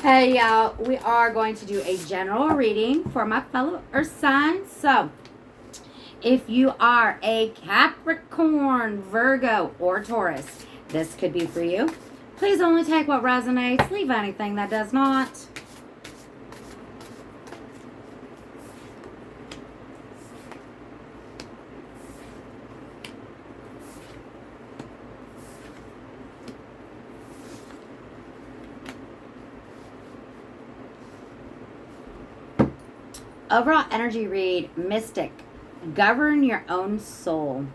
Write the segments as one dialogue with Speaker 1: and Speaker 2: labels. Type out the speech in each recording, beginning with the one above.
Speaker 1: Hey y'all, we are going to do a general reading for my fellow earth signs. So, if you are a Capricorn, Virgo, or Taurus, this could be for you. Please only take what resonates, leave anything that does not. Overall energy read, Mystic. Govern your own soul.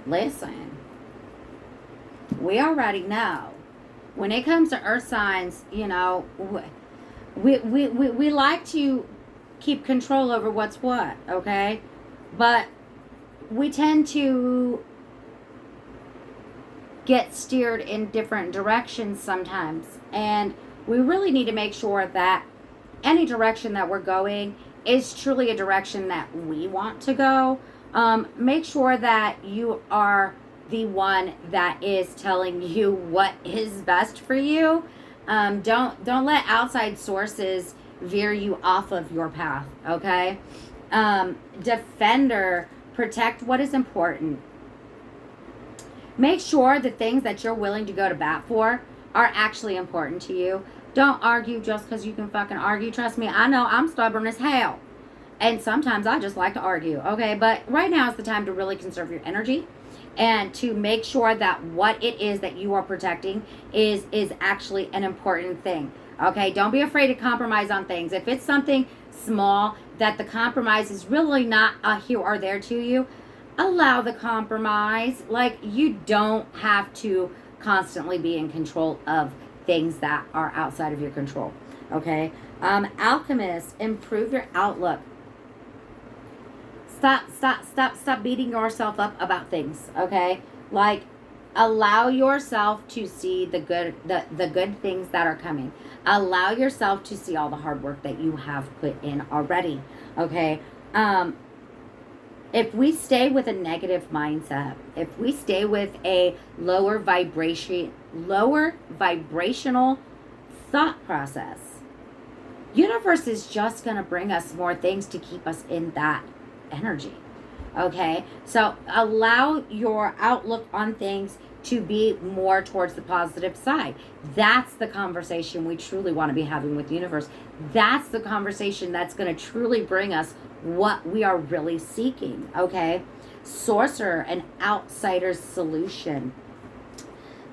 Speaker 1: Listen, we already know. When it comes to earth signs, we like to keep control over what's what, okay? But we tend to get steered in different directions sometimes. And we really need to make sure that any direction that we're going is truly a direction that we want to go. Make sure that you are the one that is telling you what is best for you. Don't let outside sources veer you off of your path. Okay. Defender, protect what is important. Make sure the things that you're willing to go to bat for are actually important to you. Don't argue just because you can fucking argue. Trust me, I know I'm stubborn as hell. And sometimes I just like to argue, okay? But right now is the time to really conserve your energy and to make sure that what it is that you are protecting is actually an important thing, okay? Don't be afraid to compromise on things. If it's something small that the compromise is really not a here or there to you, allow the compromise. Like, you don't have to constantly be in control of things that are outside of your control. Okay. Alchemist, improve your outlook. Stop beating yourself up about things. Okay. Like, allow yourself to see the good things that are coming. Allow yourself to see all the hard work that you have put in already. Okay. If we stay with a negative mindset, if we stay with a lower vibrational thought process, universe is just going to bring us more things to keep us in that energy. Okay? So allow your outlook on things to be more towards the positive side. That's the conversation we truly want to be having with the universe. That's the conversation that's going to truly bring us what we are really seeking. Okay? Sorcerer, an outsider's solution.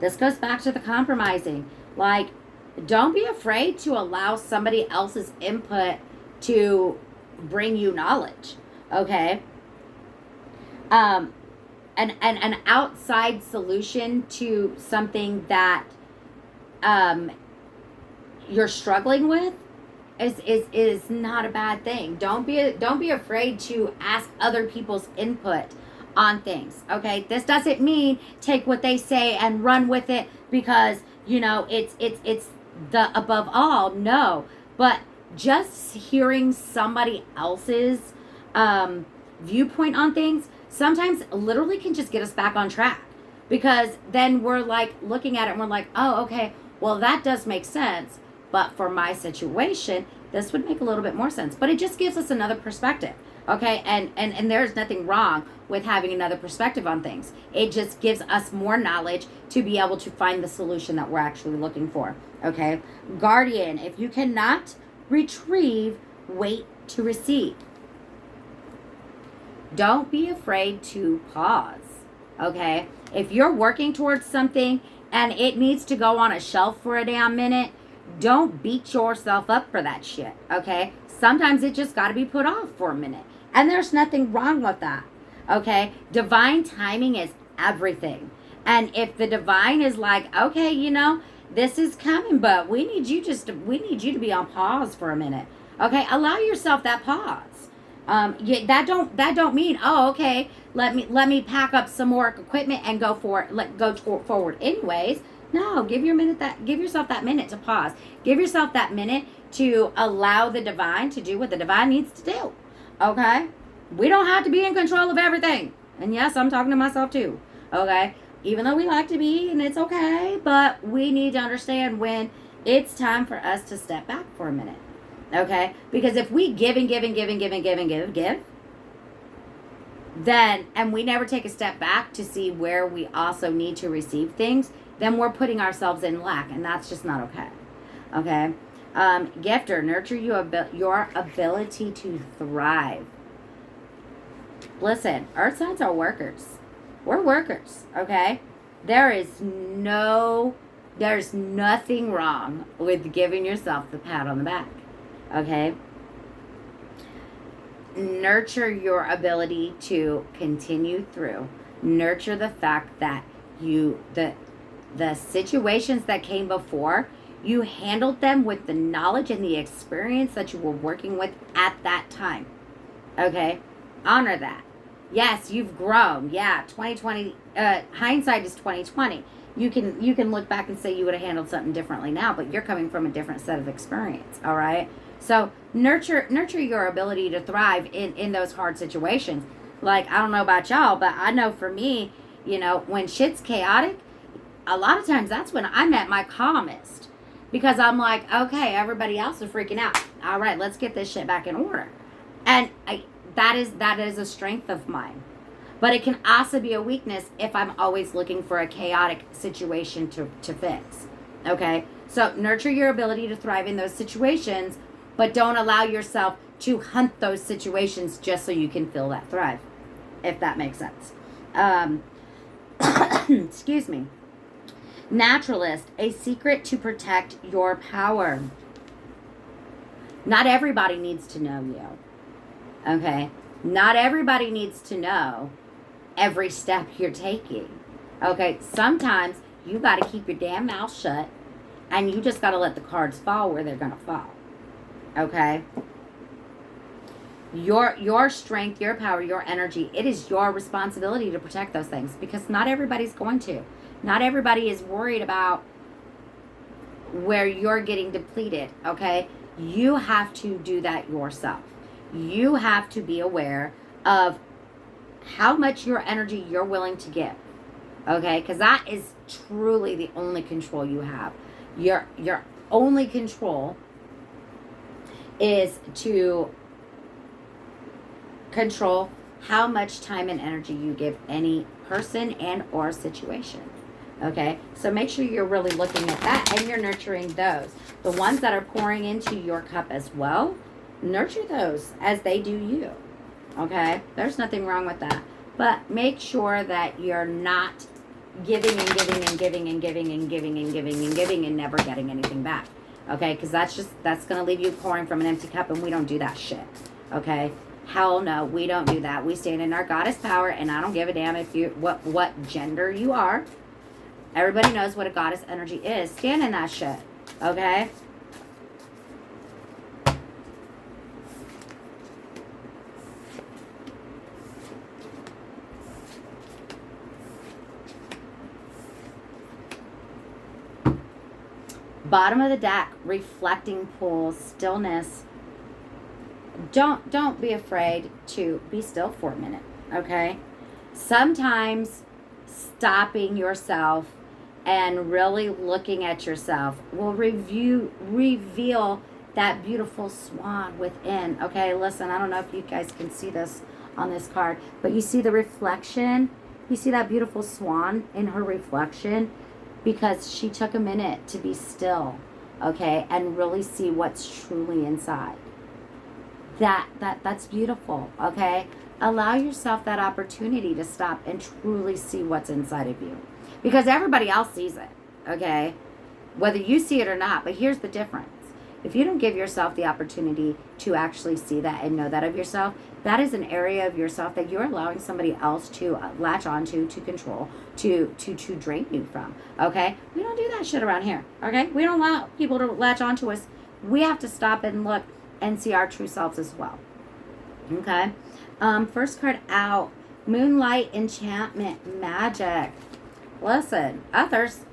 Speaker 1: This goes back to the compromising. Like, don't be afraid to allow somebody else's input to bring you knowledge. Okay? An outside solution to something that you're struggling with is not a bad thing. Don't be afraid to ask other people's input on things. Okay, this doesn't mean take what they say and run with it because it's the above all. No, but just hearing somebody else's viewpoint on things sometimes literally can just get us back on track, because then we're like looking at it and we're like, oh, okay, well, that does make sense, but for my situation this would make a little bit more sense. But it just gives us another perspective. Okay, and there's nothing wrong with having another perspective on things. It just gives us more knowledge to be able to find the solution that we're actually looking for. Okay, Guardian, if you cannot retrieve, wait to receive. Don't be afraid to pause. Okay, if you're working towards something and it needs to go on a shelf for a damn minute, don't beat yourself up for that shit. Okay, sometimes it just got to be put off for a minute. And there's nothing wrong with that. Okay? Divine timing is everything. And if the divine is like, okay, this is coming, but we need you to be on pause for a minute. Okay? Allow yourself that pause. That don't mean, oh, okay, let me pack up some more equipment and go forward anyways. No, give yourself that minute to pause. Give yourself that minute to allow the divine to do what the divine needs to do. Okay? We don't have to be in control of everything. And yes, I'm talking to myself too. Okay? Even though we like to be, and it's okay, but we need to understand when it's time for us to step back for a minute. Okay? Because if we give and give and give and give and give and give, then, and we never take a step back to see where we also need to receive things, then we're putting ourselves in lack, and that's just not okay. Okay? Gifter, nurture your ability to thrive. Listen, earth signs are workers. We're workers, okay? There's nothing wrong with giving yourself the pat on the back, okay? Nurture your ability to continue through. Nurture the fact that the situations that came before, you handled them with the knowledge and the experience that you were working with at that time. Okay? Honor that. Yes, you've grown. Yeah, 2020 hindsight is 2020. You can look back and say you would have handled something differently now, but you're coming from a different set of experience, all right? So nurture your ability to thrive in those hard situations. Like, I don't know about y'all, but I know for me, you know, when shit's chaotic, a lot of times that's when I'm at my calmest. Because I'm like, okay, everybody else is freaking out. All right, let's get this shit back in order. And that is a strength of mine. But it can also be a weakness if I'm always looking for a chaotic situation to fix. Okay? So nurture your ability to thrive in those situations, but don't allow yourself to hunt those situations just so you can feel that thrive. If that makes sense. Excuse me. Naturalist, a secret to protect your power. Not everybody needs to know you. Okay? Not everybody needs to know every step you're taking. Okay? Sometimes you got to keep your damn mouth shut and you just got to let the cards fall where they're going to fall. Okay? Your strength, your power, your energy, it is your responsibility to protect those things because not everybody's going to. Not everybody is worried about where you're getting depleted, okay? You have to do that yourself. You have to be aware of how much your energy you're willing to give, okay? Because that is truly the only control you have. Your only control is to control how much time and energy you give any person and or situation. Okay, so make sure you're really looking at that and you're nurturing those. The ones that are pouring into your cup as well, nurture those as they do you. Okay, there's nothing wrong with that. But make sure that you're not giving and giving and giving and giving and giving and giving and giving and never getting anything back. Okay, because that's going to leave you pouring from an empty cup, and we don't do that shit. Okay, hell no, we don't do that. We stand in our goddess power, and I don't give a damn if you what gender you are. Everybody knows what a goddess energy is. Stand in that shit. Okay? Bottom of the deck, reflecting pool, stillness. Don't be afraid to be still for a minute. Okay? Sometimes stopping yourself and really looking at yourself will reveal that beautiful swan within. Okay, listen, I don't know if you guys can see this on this card, but you see the reflection? You see that beautiful swan in her reflection? Because she took a minute to be still, okay, and really see what's truly inside. That's beautiful, okay? Allow yourself that opportunity to stop and truly see what's inside of you. Because everybody else sees it, okay? Whether you see it or not, but here's the difference. If you don't give yourself the opportunity to actually see that and know that of yourself, that is an area of yourself that you're allowing somebody else to latch onto, to control, to drain you from, okay? We don't do that shit around here, okay? We don't allow people to latch onto us. We have to stop and look and see our true selves as well, okay? First card out, Moonlight, Enchantment, Magic. Listen, us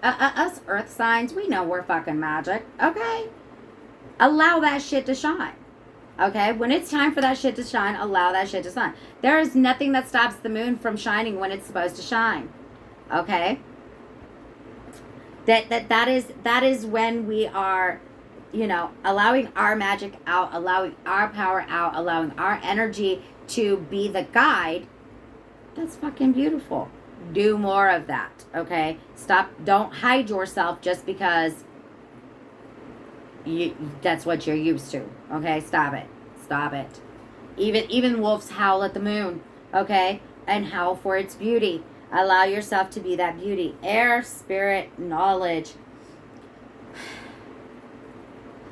Speaker 1: earth signs, we know we're fucking magic, okay? Allow that shit to shine, okay? When it's time for that shit to shine, allow that shit to shine. There is nothing that stops the moon from shining when it's supposed to shine, okay? That is when we are, allowing our magic out, allowing our power out, allowing our energy to be the guide. That's fucking beautiful. Do more of that, okay? Stop. Don't hide yourself just because that's what you're used to, okay? Stop it. Stop it. Even wolves howl at the moon, okay? And howl for its beauty. Allow yourself to be that beauty. Air, spirit, knowledge.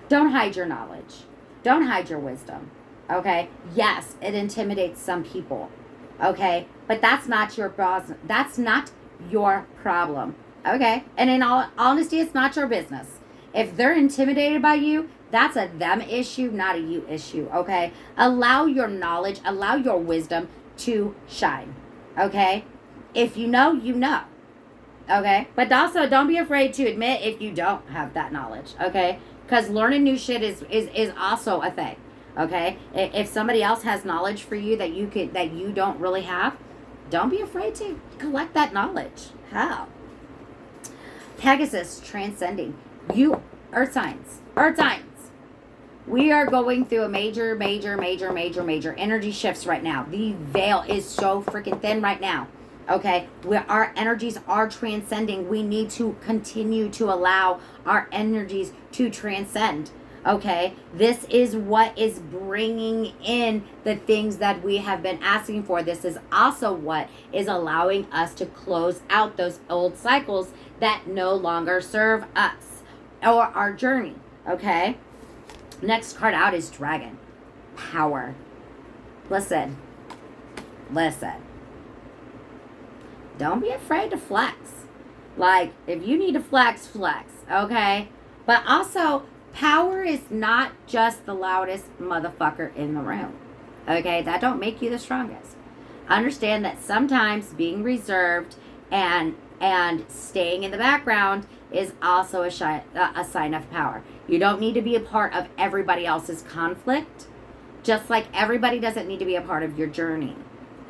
Speaker 1: Don't hide your knowledge. Don't hide your wisdom, okay? Yes, it intimidates some people, okay? But that's not your problem. That's not your problem, okay? And in all honesty, it's not your business. If they're intimidated by you, that's a them issue, not a you issue, okay? Allow your knowledge, allow your wisdom to shine, okay? If you know, you know, okay? But also, don't be afraid to admit if you don't have that knowledge, okay? Because learning new shit is also a thing, okay? If somebody else has knowledge for you that you don't really have, don't be afraid to collect that knowledge. How? Pegasus transcending. You, earth signs. We are going through a major energy shifts right now. The veil is so freaking thin right now. Okay, where our energies are transcending. We need to continue to allow our energies to transcend. Okay, this is what is bringing in the things that we have been asking for. This is also what is allowing us to close out those old cycles that no longer serve us or our journey. Okay, next card out is Dragon. Power. Listen. Don't be afraid to flex. Like, if you need to flex, okay? But also, power is not just the loudest motherfucker in the room. Okay? That don't make you the strongest. Understand that sometimes being reserved and staying in the background is also a sign of power. You don't need to be a part of everybody else's conflict, just like everybody doesn't need to be a part of your journey.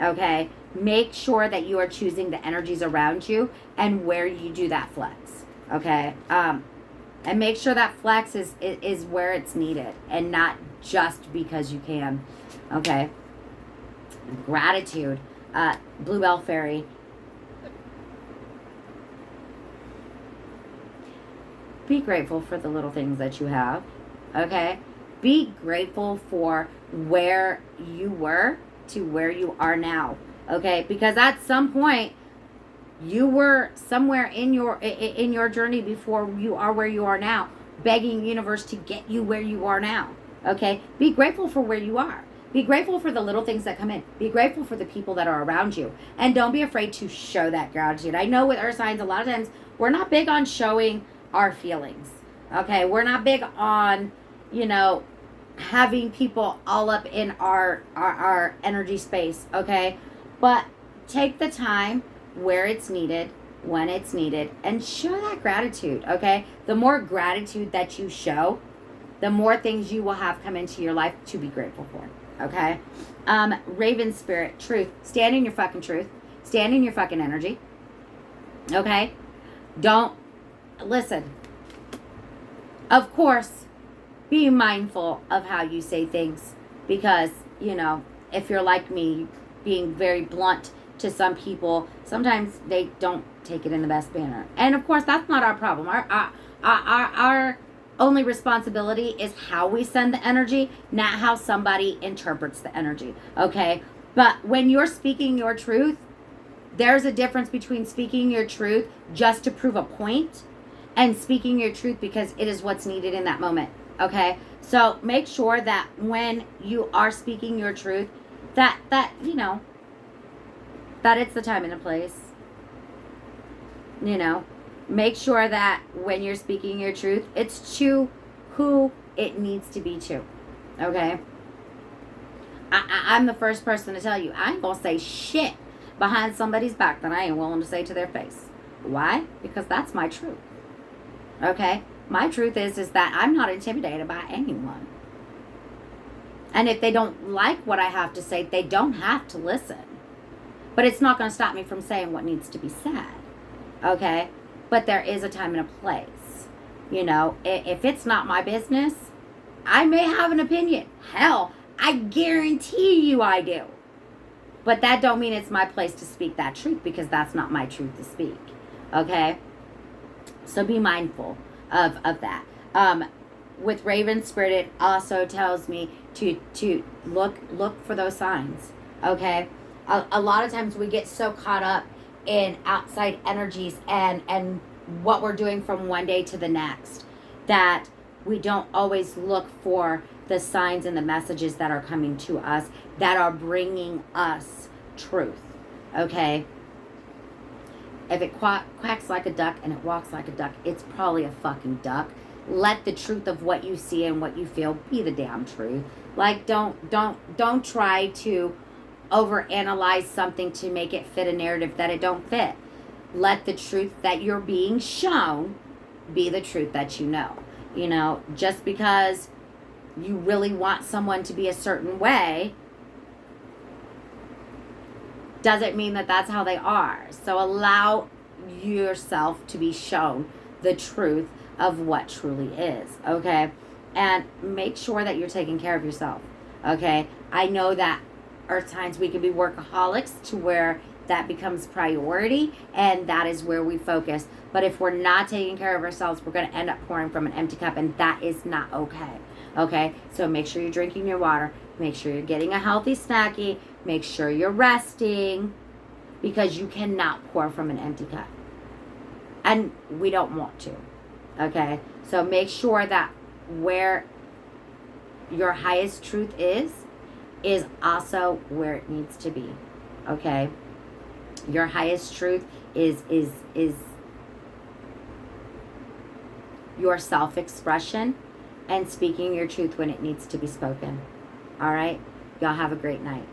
Speaker 1: Okay? Make sure that you are choosing the energies around you and where you do that flex. Okay? And make sure that flex is where it's needed and not just because you can. Okay? Gratitude. Bluebell Fairy. Be grateful for the little things that you have. Okay? Be grateful for where you were to where you are now. Okay, because at some point you were somewhere in your journey before you are where you are now, begging universe to get you where you are now. Okay, be grateful for where you are. Be grateful for the little things that come in. Be grateful for the people that are around you, and don't be afraid to show that gratitude. I know with earth signs, a lot of times we're not big on showing our feelings. Okay, we're not big on having people all up in our energy space. Okay. But take the time where it's needed, when it's needed, and show that gratitude, okay? The more gratitude that you show, the more things you will have come into your life to be grateful for, okay? Raven Spirit, truth. Stand in your fucking truth. Stand in your fucking energy, okay? Don't, listen. Of course, be mindful of how you say things because, if you're like me, being very blunt to some people, sometimes they don't take it in the best manner. And of course, that's not our problem. Our only responsibility is how we send the energy, not how somebody interprets the energy. Okay? But when you're speaking your truth, there's a difference between speaking your truth just to prove a point and speaking your truth because it is what's needed in that moment. Okay? So make sure that when you are speaking your truth, that it's the time and the place. Make sure that when you're speaking your truth, it's to who it needs to be to. Okay? I'm the first person to tell you, I ain't gonna say shit behind somebody's back that I ain't willing to say to their face. Why? Because that's my truth. Okay? My truth is that I'm not intimidated by anyone. And if they don't like what I have to say, they don't have to listen. But it's not going to stop me from saying what needs to be said. Okay? but there is a time and a place. You know, if it's not my business, I may have an opinion. Hell, I guarantee you I do. But that don't mean it's my place to speak that truth, because that's not my truth to speak. Okay? So be mindful of that. With Raven Spirit, it also tells me to look for those signs. Okay? A lot of times we get so caught up in outside energies and what we're doing from one day to the next that we don't always look for the signs and the messages that are coming to us that are bringing us truth. Okay? If it quacks like a duck and it walks like a duck, it's probably a fucking duck. Let the truth of what you see and what you feel be the damn truth. Like, don't try to overanalyze something to make it fit a narrative that it don't fit. Let the truth that you're being shown be the truth that you know. You know, just because you really want someone to be a certain way doesn't mean that that's how they are. So allow yourself to be shown the truth of what truly is, okay? And make sure that you're taking care of yourself, okay? I know that are times we can be workaholics to where that becomes priority, and that is where we focus. But if we're not taking care of ourselves, we're going to end up pouring from an empty cup, and that is not okay. Okay? So make sure you're drinking your water. Make sure you're getting a healthy snacky. Make sure you're resting, because you cannot pour from an empty cup. And we don't want to. Okay? So make sure that where your highest truth is also where it needs to be. Okay? Your highest truth is your self-expression and speaking your truth when it needs to be spoken. All right? Y'all have a great night.